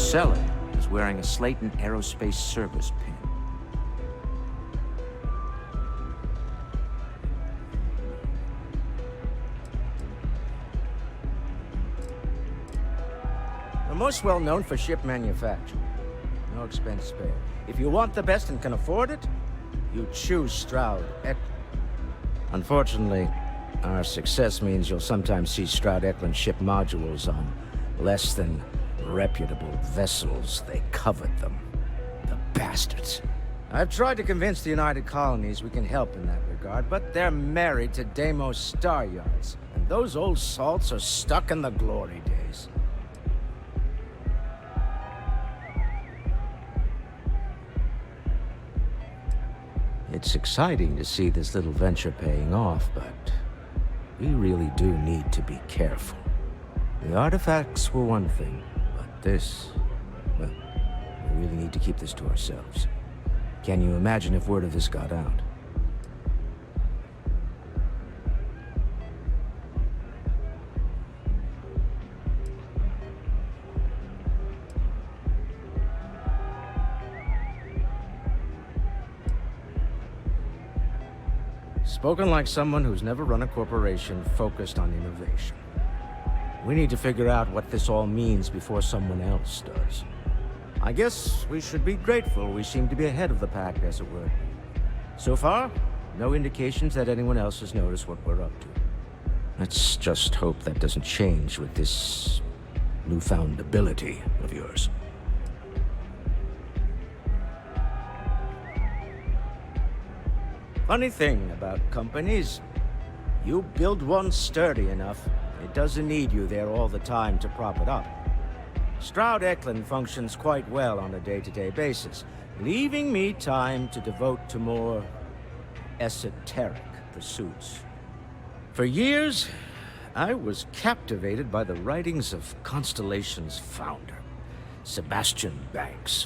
seller is wearing a Slayton Aerospace service pin. We're most well known for ship manufacturing. No expense spared. If you want the best and can afford it, you choose Stroud Eklund. Unfortunately, our success means you'll sometimes see Stroud Eklund ship modules on less than reputable vessels. They covet them. The bastards. I've tried to convince the United Colonies we can help in that regard, but they're married to Deimos Star Yards, and those old salts are stuck in the glory days. It's exciting to see this little venture paying off, but we really do need to be careful. The artifacts were one thing, but this, well, we really need to keep this to ourselves. Can you imagine if word of this got out? Spoken like someone who's never run a corporation focused on innovation. We need to figure out what this all means before someone else does. I guess we should be grateful we seem to be ahead of the pack, as it were. So far, no indications that anyone else has noticed what we're up to. Let's just hope that doesn't change with this newfound ability of yours. Funny thing about companies, you build one sturdy enough, it doesn't need you there all the time to prop it up. Stroud Eklund functions quite well on a day-to-day basis, leaving me time to devote to more esoteric pursuits. For years, I was captivated by the writings of Constellation's founder, Sebastian Banks.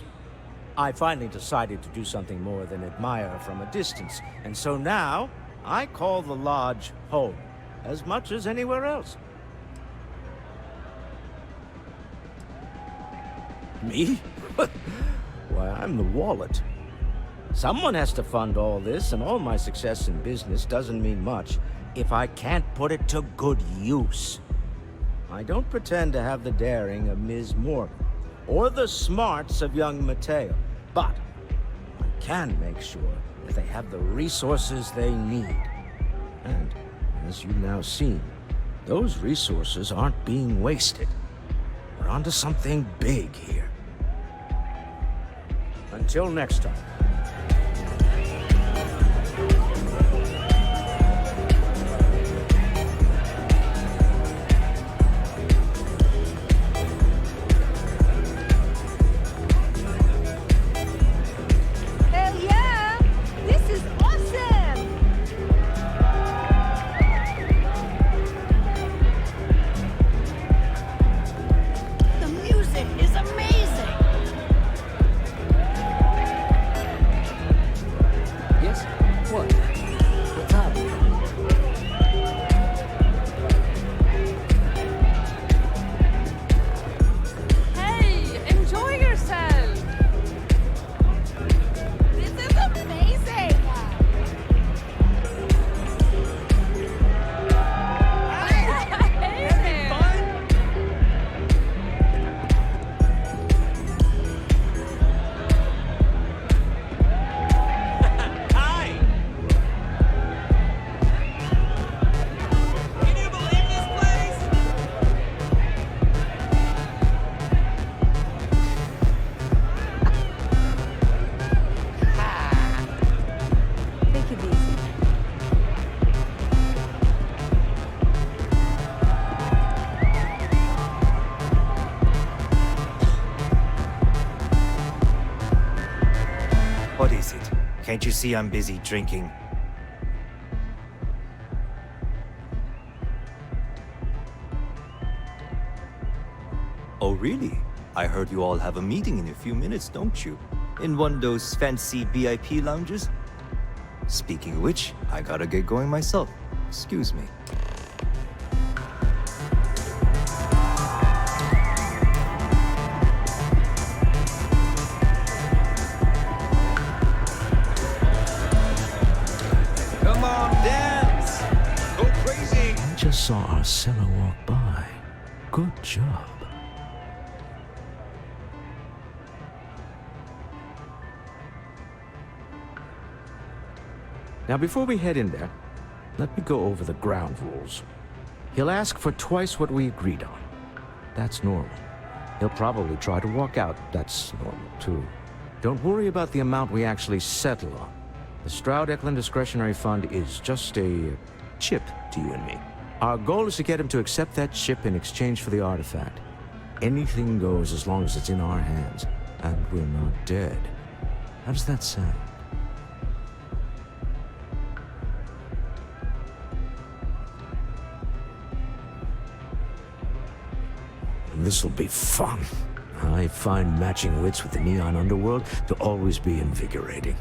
I finally decided to do something more than admire from a distance, and so now, I call the Lodge home, as much as anywhere else. Me? Why, I'm the wallet. Someone has to fund all this, and all my success in business doesn't mean much if I can't put it to good use. I don't pretend to have the daring of Ms. Morgan, or the smarts of young Mateo, but I can make sure that they have the resources they need. And, as you've now seen, those resources aren't being wasted. We're onto something big here. Until next time. Can't you see I'm busy drinking? Oh, really? I heard you all have a meeting in a few minutes, don't you? In one of those fancy VIP lounges? Speaking of which, I gotta get going myself. Excuse me. saw our seller walk by. Good job. Now, before we head in there, let me go over the ground rules. He'll ask for twice what we agreed on. That's normal. He'll probably try to walk out. That's normal, too. Don't worry about the amount we actually settle on. The Stroud-Eklund Discretionary Fund is just a chip to you and me. Our goal is to get him to accept that chip in exchange for the artifact. Anything goes as long as it's in our hands, and we're not dead. How does that sound? This'll be fun. I find matching wits with the neon underworld to always be invigorating.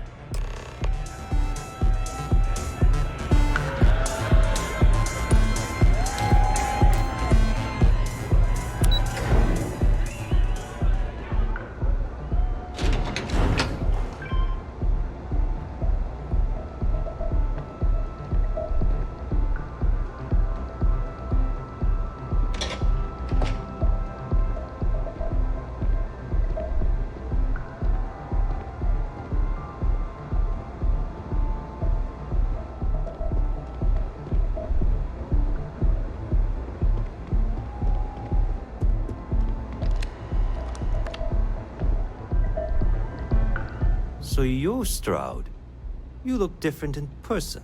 So you're Stroud. You look different in person.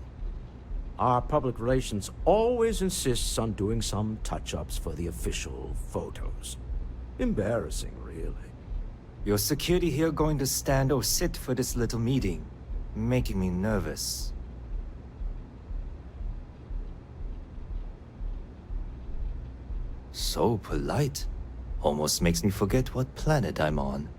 Our public relations always insists on doing some touch-ups for the official photos. Embarrassing, really. Your security here going to stand or sit for this little meeting, making me nervous. So polite. Almost makes me forget what planet I'm on.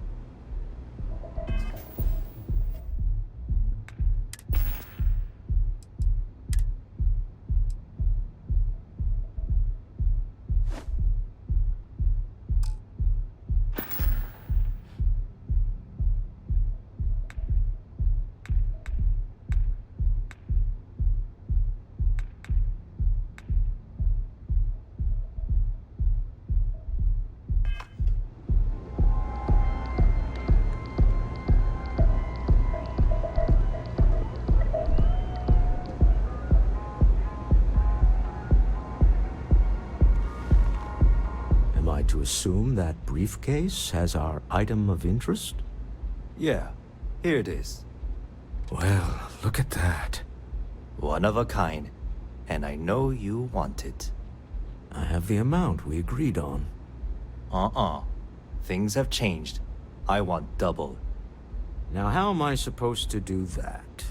To assume that briefcase has our item of interest? Yeah, here it is. Well, look at that. One of a kind, and I know you want it. I have the amount we agreed on. Things have changed. I want double. Now, how am I supposed to do that?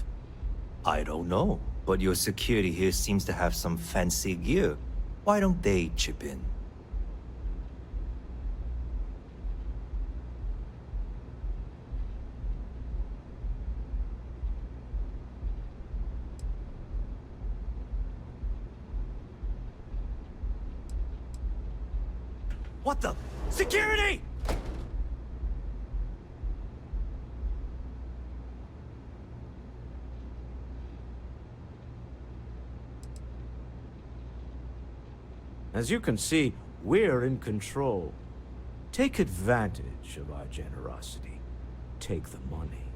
I don't know, but your security here seems to have some fancy gear. Why don't they chip in? What the? Security! As you can see, we're in control. Take advantage of our generosity. Take the money.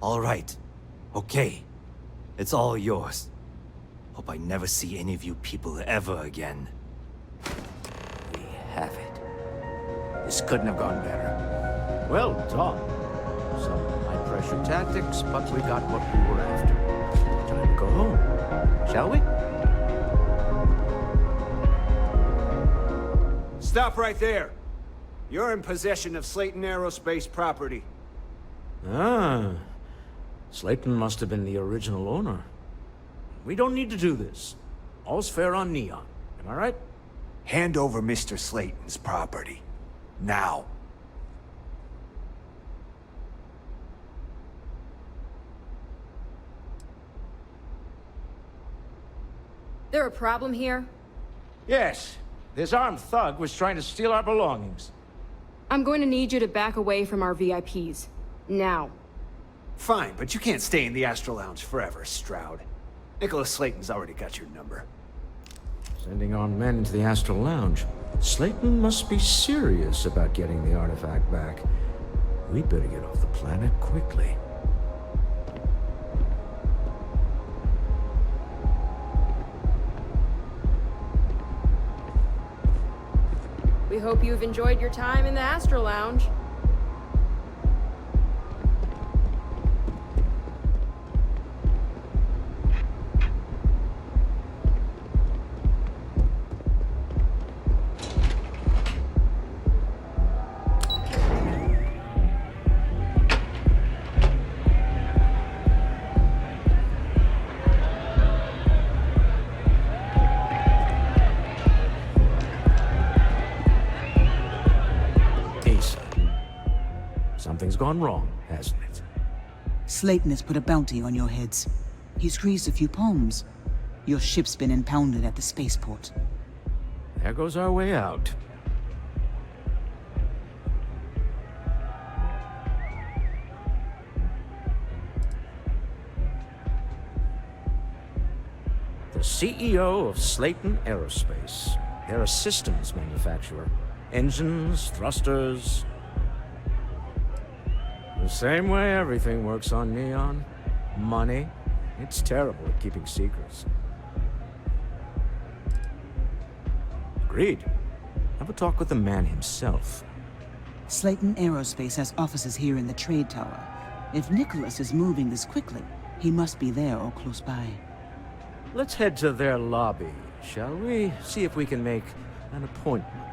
All right. Okay. It's all yours. Hope I never see any of you people ever again. We have it. This couldn't have gone better. Well done. Some high-pressure tactics, but we got what we were after. Time to go home, shall we? Stop right there. You're in possession of Slayton Aerospace property. Ah. Slayton must have been the original owner. We don't need to do this. All's fair on Neon. Am I right? Hand over Mr. Slayton's property. Now. There a problem here? Yes. This armed thug was trying to steal our belongings. I'm going to need you to back away from our VIPs. Now. Fine, but you can't stay in the Astro Lounge forever, Stroud. Nicholas Slayton's already got your number. Sending our men into the Astral Lounge. Slayton must be serious about getting the artifact back. We better get off the planet quickly. We hope you've enjoyed your time in the Astral Lounge. Something's gone wrong, hasn't it? Slayton has put a bounty on your heads. He's greased a few palms. Your ship's been impounded at the spaceport. There goes our way out. The CEO of Slayton Aerospace. They're a systems manufacturer. Engines, thrusters. The same way everything works on Neon. Money. It's terrible at keeping secrets. Agreed. Have a talk with the man himself. Slayton Aerospace has offices here in the trade tower. If Nicholas is moving this quickly, he must be there or close by. Let's head to their lobby, shall we? See if we can make an appointment.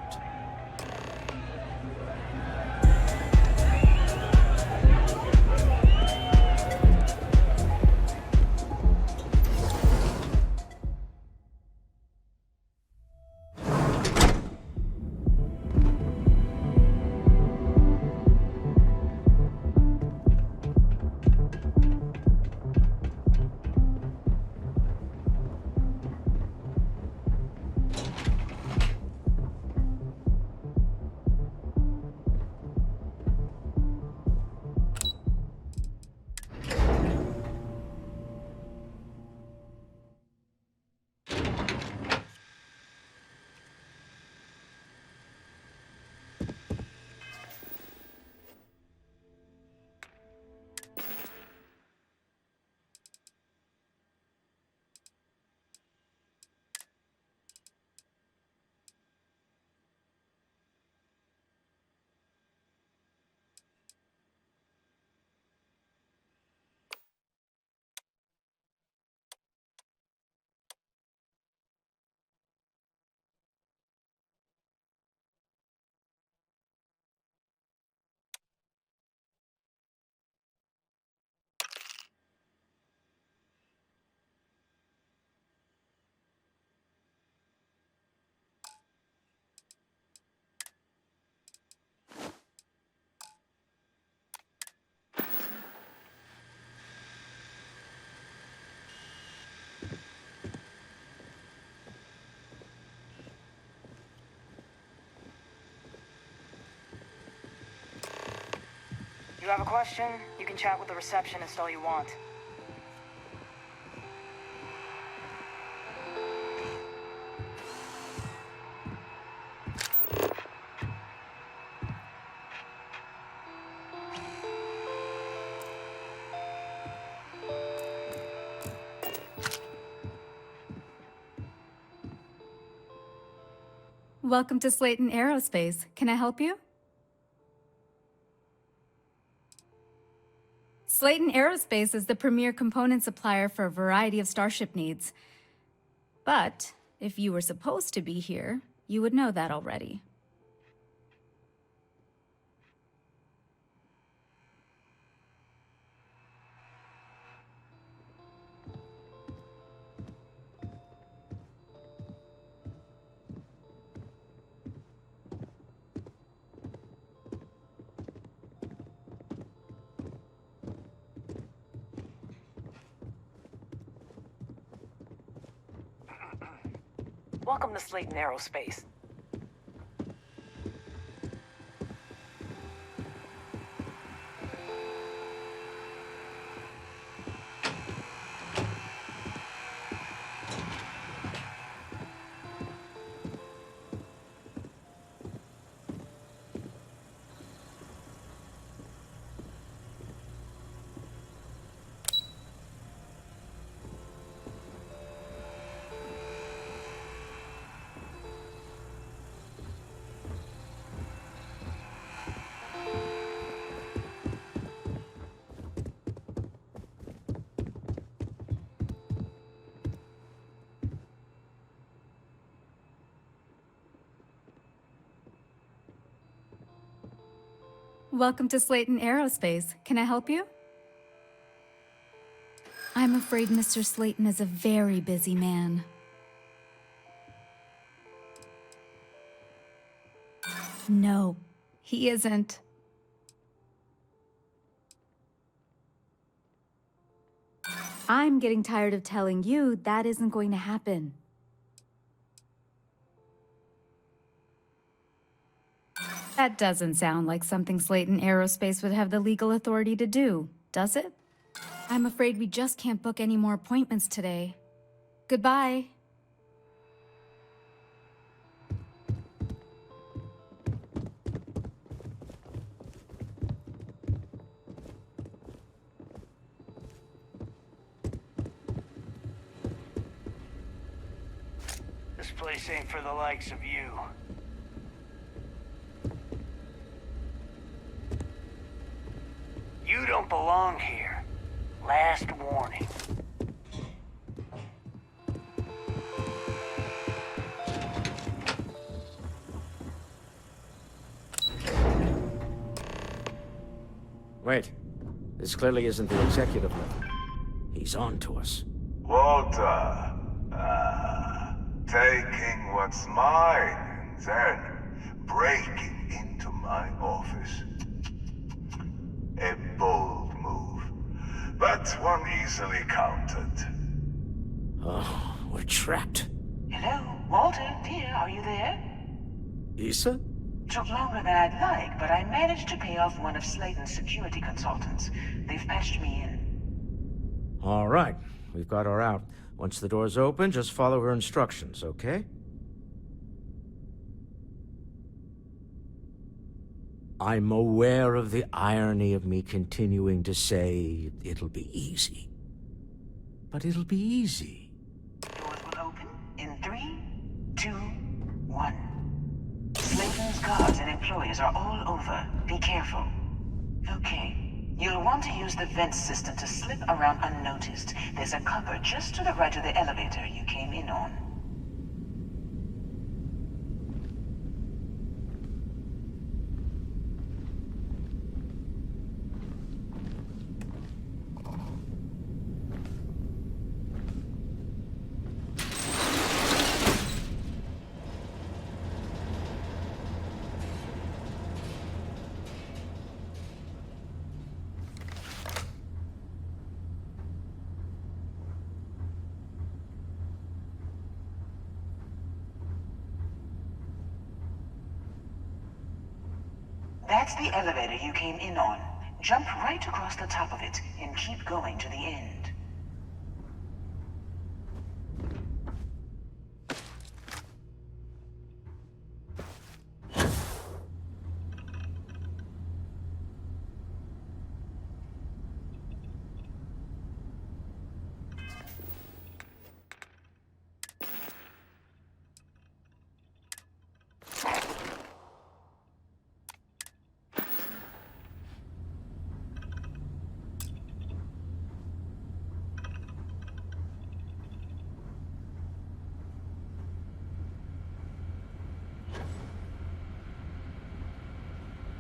You have a question? You can chat with the receptionist all you want. Welcome to Slayton Aerospace. Can I help you? Slayton Aerospace is the premier component supplier for a variety of starship needs. But if you were supposed to be here, you would know that already. Welcome to Slayton Aerospace. Welcome to Slayton Aerospace. Can I help you? I'm afraid Mr. Slayton is a very busy man. No, he isn't. I'm getting tired of telling you that isn't going to happen. That doesn't sound like something Slayton Aerospace would have the legal authority to do, does it? I'm afraid we just can't book any more appointments today. Goodbye. This place ain't for the likes of you. You don't belong here. Last warning. Wait. This clearly isn't the executive level. He's on to us. Walter. Taking what's mine and then breaking into my office. A bold move, but one easily countered. Oh, we're trapped. Hello, Walter, dear, are you there? Issa? Took longer than I'd like, but I managed to pay off one of Slayton's security consultants. They've patched me in. All right. We've got her out. Once the door's open, just follow her instructions, okay? I'm aware of the irony of me continuing to say it'll be easy. But it'll be easy. Doors will open in 3, 2, 1. Slayton's guards and employees are all over. Be careful. Okay. You'll want to use the vent system to slip around unnoticed. There's a cupboard just to the right of the elevator you came in on. That's the elevator you came in on. Jump right across the top of it and keep going to the end.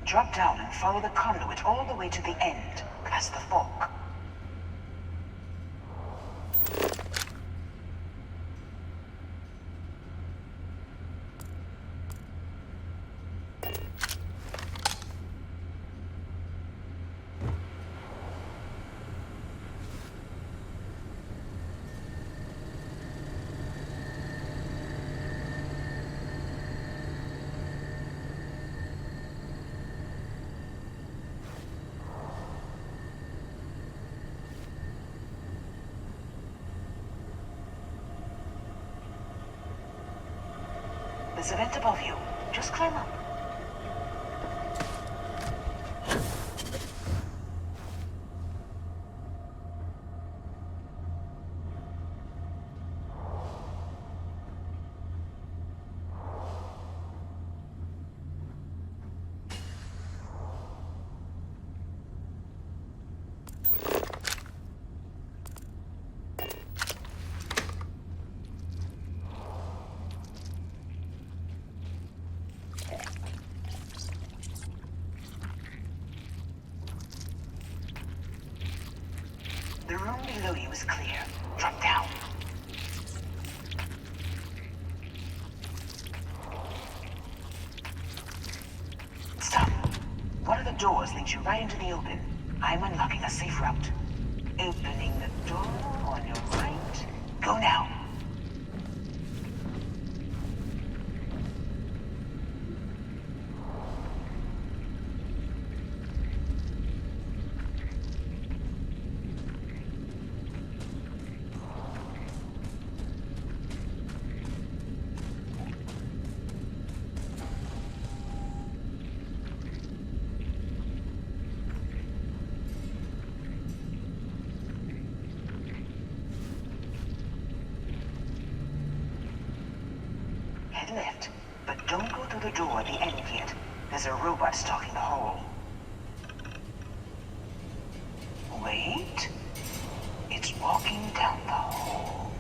Drop down and follow the conduit all the way to the end, past the fork. There's a vent above you. Just climb up. room below you is clear. Drop down. Stop. One of the doors leads you right into the open. I'm unlocking a safe route. Opening the door on your right. Go now. Head left, but don't go through the door at the end yet. There's a robot stalking the hall. Wait. It's walking down the hall.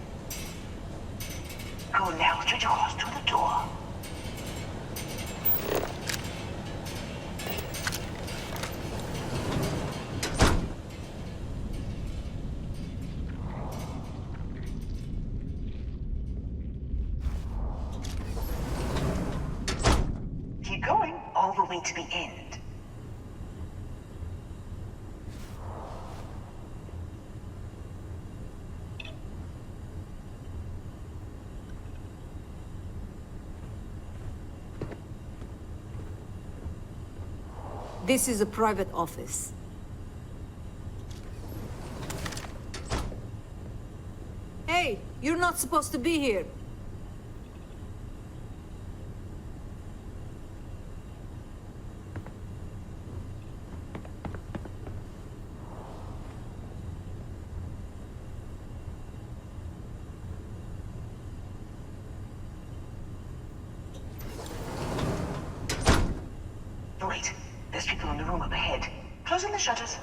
Go now, straight across to the door. Keep going, all the way to the end. This is a private office. Hey, you're not supposed to be here. Wait, there's people in the room up ahead. Closing the shutters.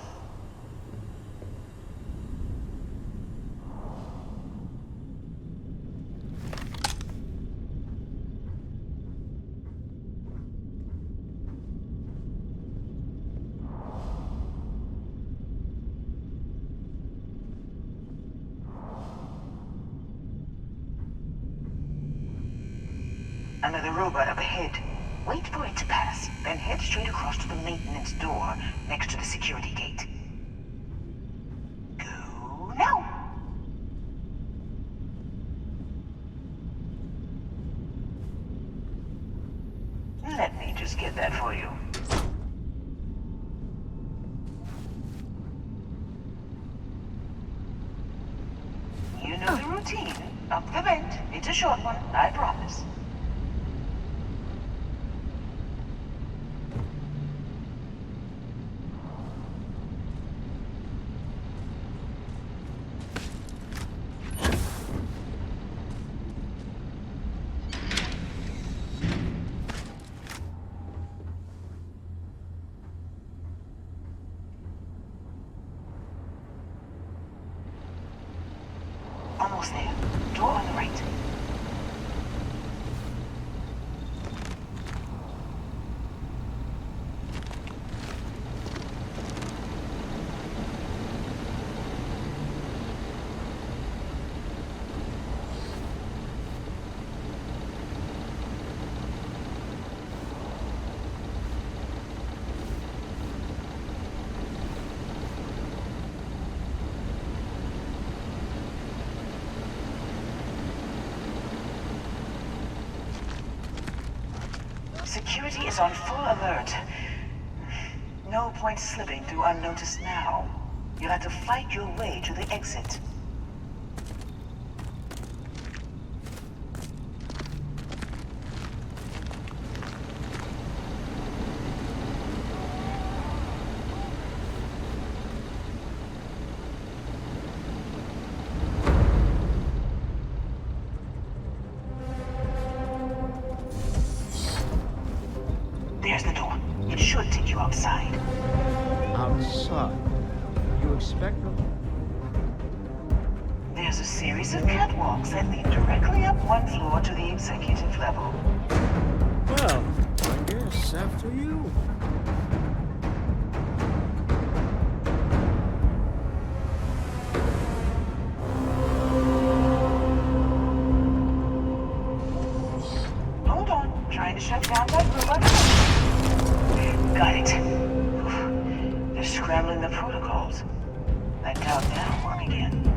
Another robot up ahead. Wait for it to pass, then head straight across to the maintenance door next to the security gate. Go now! Let me just get that for you. You know the routine. Up the vent. It's a short one, I promise. Almost there. Door on the right. Security is on full alert. No point slipping through unnoticed now. You'll have to fight your way to the exit. There's the door. It should take you outside. Outside? You expect them? There's a series of catwalks that lead directly up one floor to the executive level. Well, I guess after you. Got it. They're scrambling the protocols. I doubt that'll work again.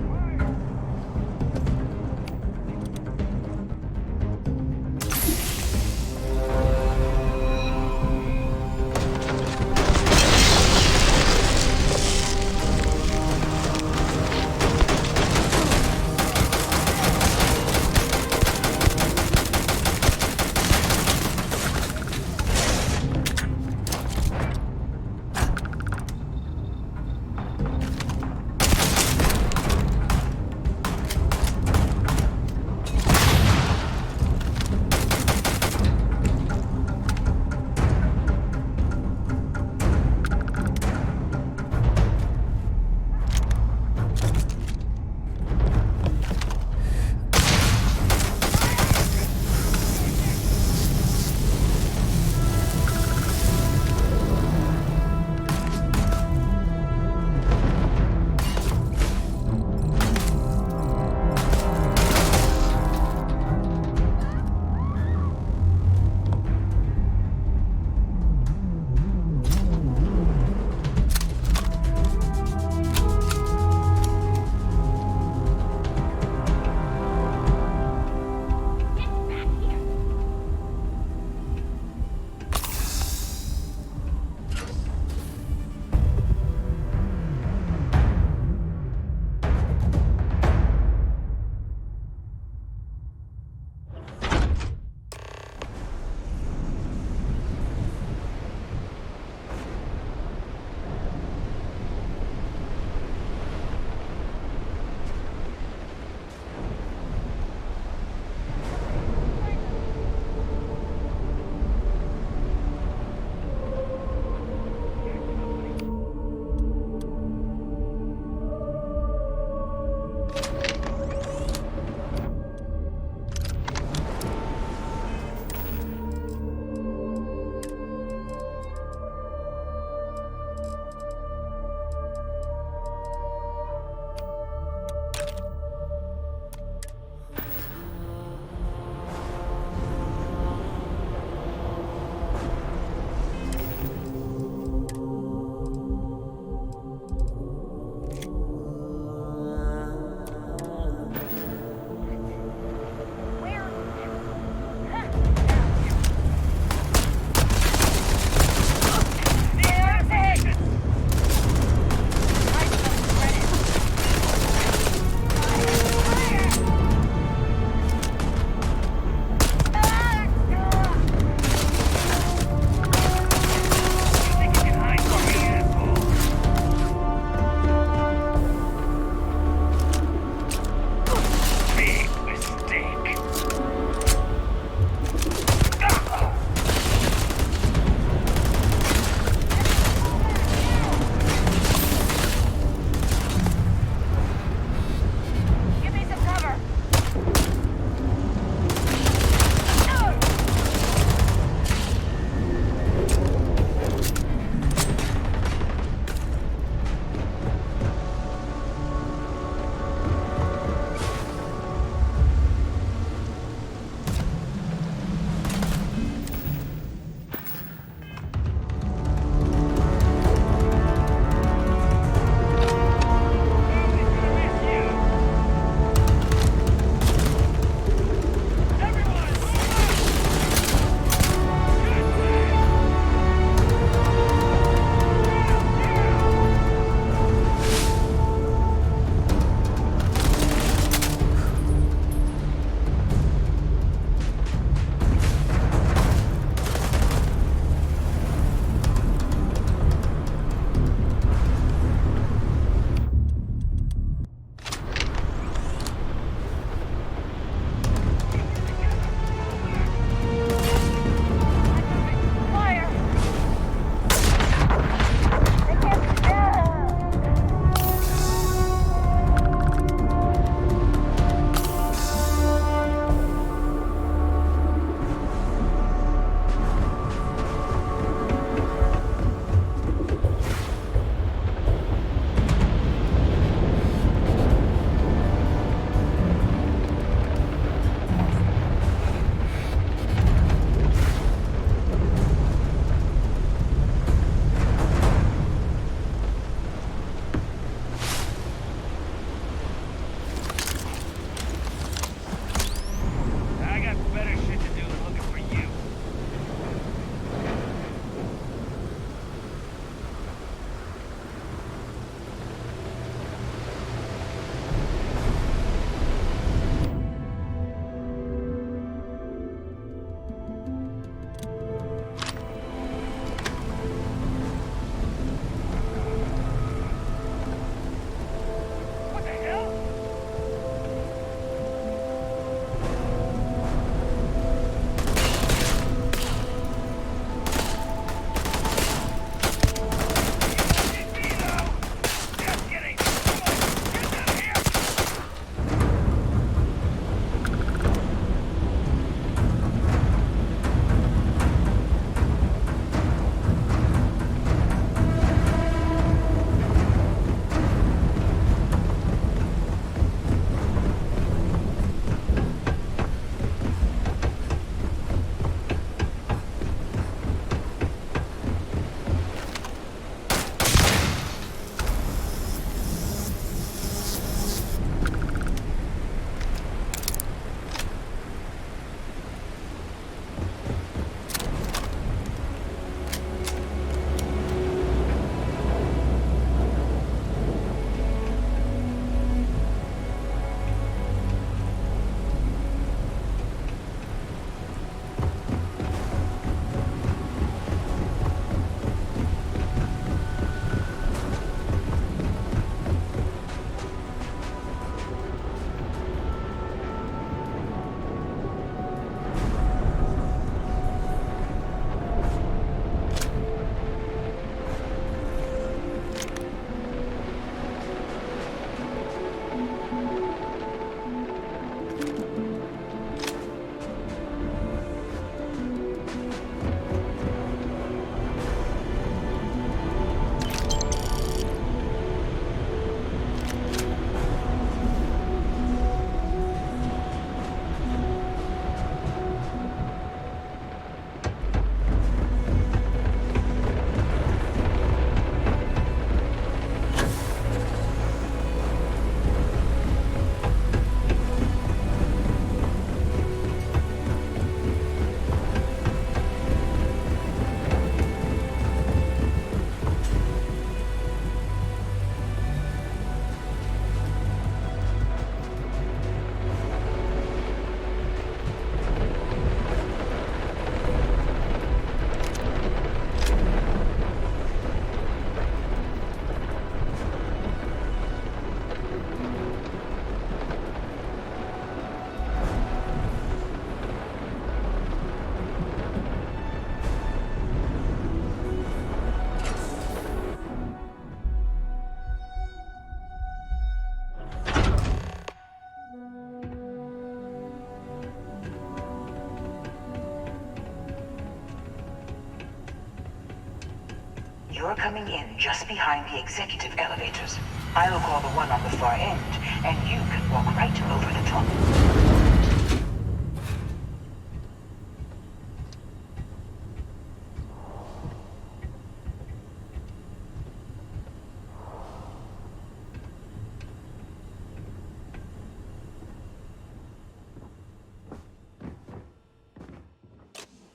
You're coming in just behind the executive elevators. I will call the one on the far end, and you can walk right over the top.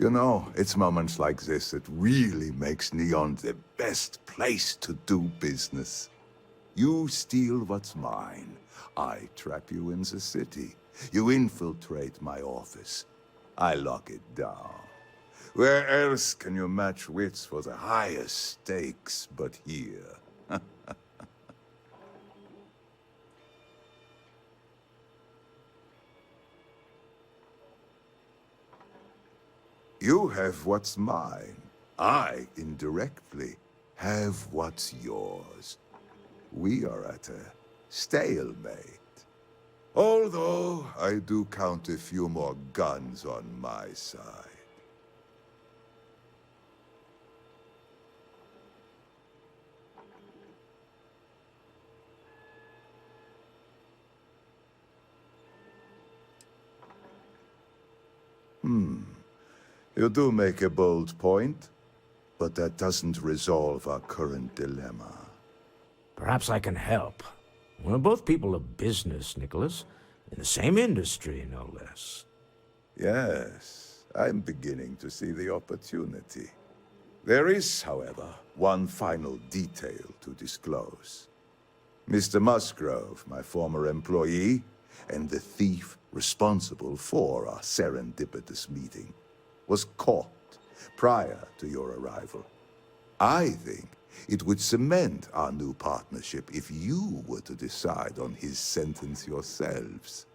You know, it's moments like this that really makes Neon the best place to do business. You steal what's mine. I trap you in the city. You infiltrate my office. I lock it down. Where else can you match wits for the highest stakes but here? You have what's mine. I, indirectly, have what's yours. We are at a stalemate. Although, I do count a few more guns on my side. You do make a bold point, but that doesn't resolve our current dilemma. Perhaps I can help. We're both people of business, Nicholas. In the same industry, no less. Yes, I'm beginning to see the opportunity. There is, however, one final detail to disclose. Mr. Musgrove, my former employee, and the thief responsible for our serendipitous meeting, was caught prior to your arrival. I think it would cement our new partnership if you were to decide on his sentence yourselves.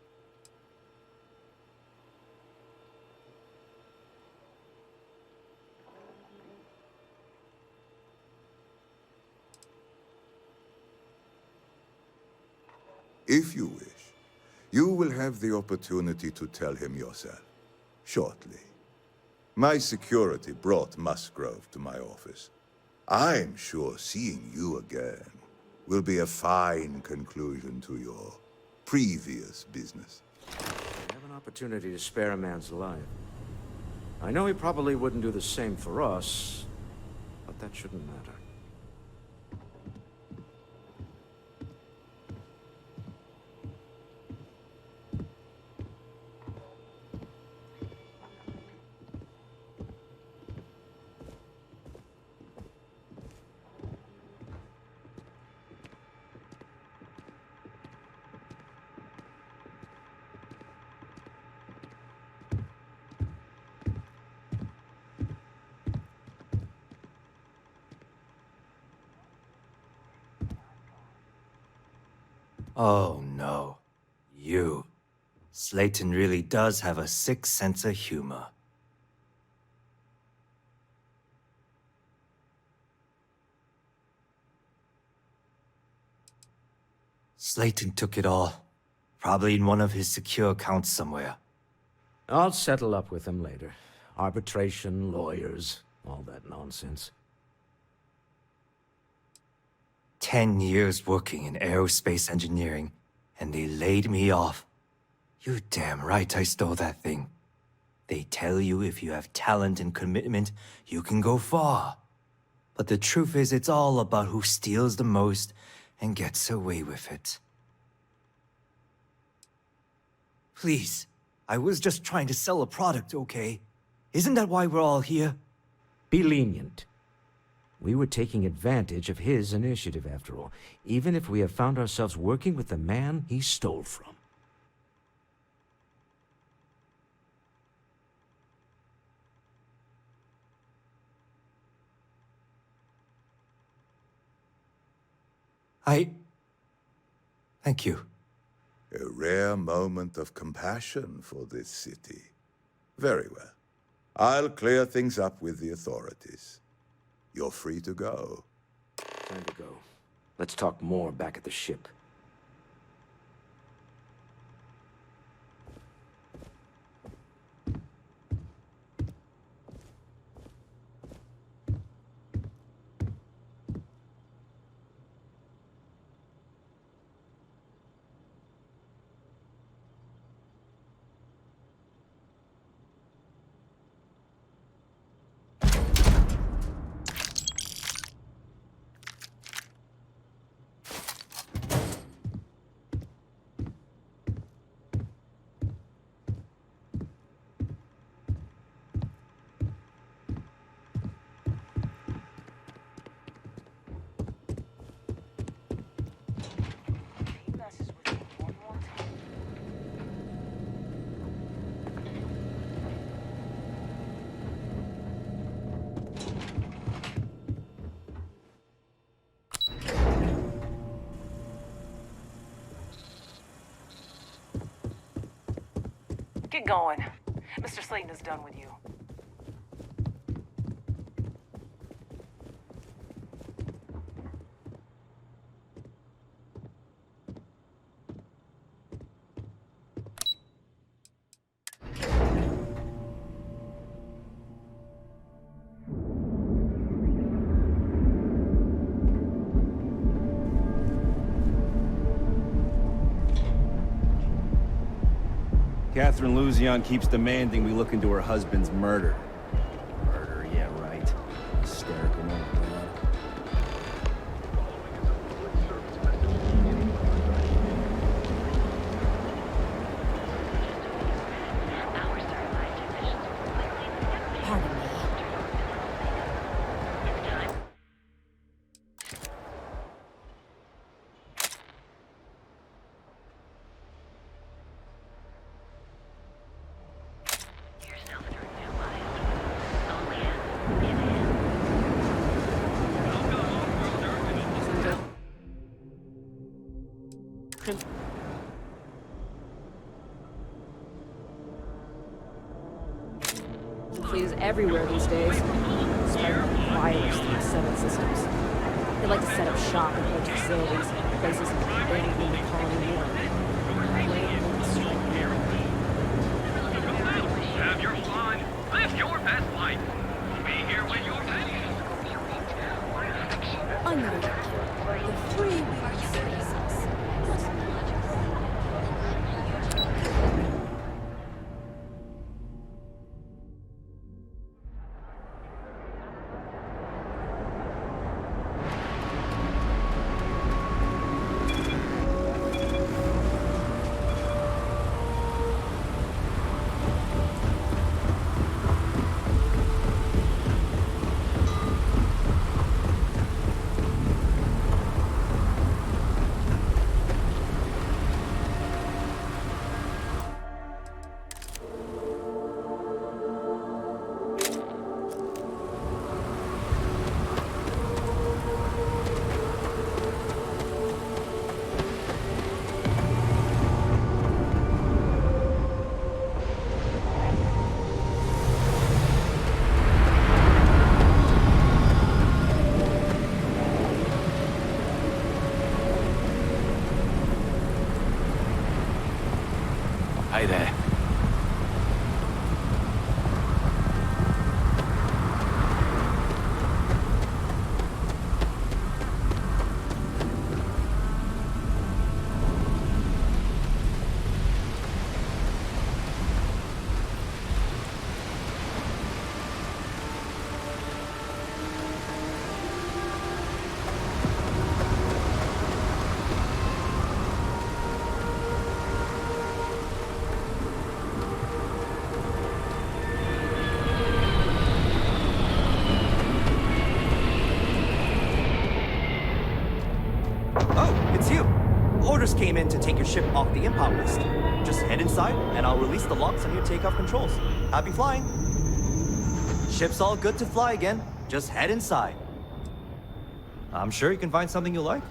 If you wish, you will have the opportunity to tell him yourself, shortly. My security brought Musgrove to my office. I'm sure seeing you again will be a fine conclusion to your previous business. I have an opportunity to spare a man's life. I know he probably wouldn't do the same for us, but that shouldn't matter. Oh no. You. Slayton really does have a sick sense of humor. Slayton took it all. Probably in one of his secure accounts somewhere. I'll settle up with him later. Arbitration, lawyers, all that nonsense. 10 years working in aerospace engineering, and they laid me off. You're damn right I stole that thing. They tell you if you have talent and commitment, you can go far. But the truth is, it's all about who steals the most and gets away with it. Please, I was just trying to sell a product, okay? Isn't that why we're all here? Be lenient. We were taking advantage of his initiative, after all, even if we have found ourselves working with the man he stole from. Thank you. A rare moment of compassion for this city. Very well. I'll clear things up with the authorities. You're free to go. Time to go. Let's talk more back at the ship. Get going. Mr. Slayton is done with you. Catherine Luzion keeps demanding we look into her husband's murder. Murder, yeah, right. Hysterical moment. Pardon me. Fleas everywhere these days. Spreading like virus through 7 systems. They like to set up shop in large facilities, places abandoned in the colony war. Have your fun. Live your best life. Be here when you're ready. Unlimited. The 3-week services. Hi there. Orders came in to take your ship off the impound list. Just head inside, and I'll release the locks on your takeoff controls. Happy flying. Ship's all good to fly again. Just head inside. I'm sure you can find something you like.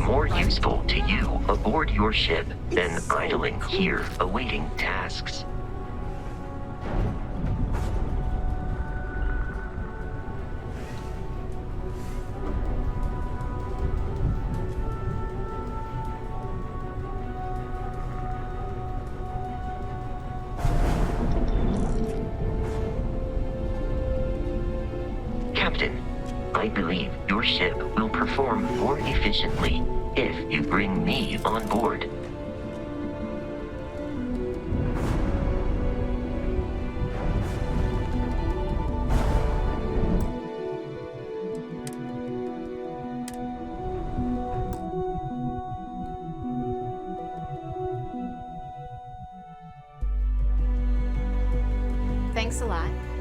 more useful to you aboard your ship than idling here awaiting tasks. Captain, I believe your ship will perform more efficiently if you bring me on board. Thanks a lot.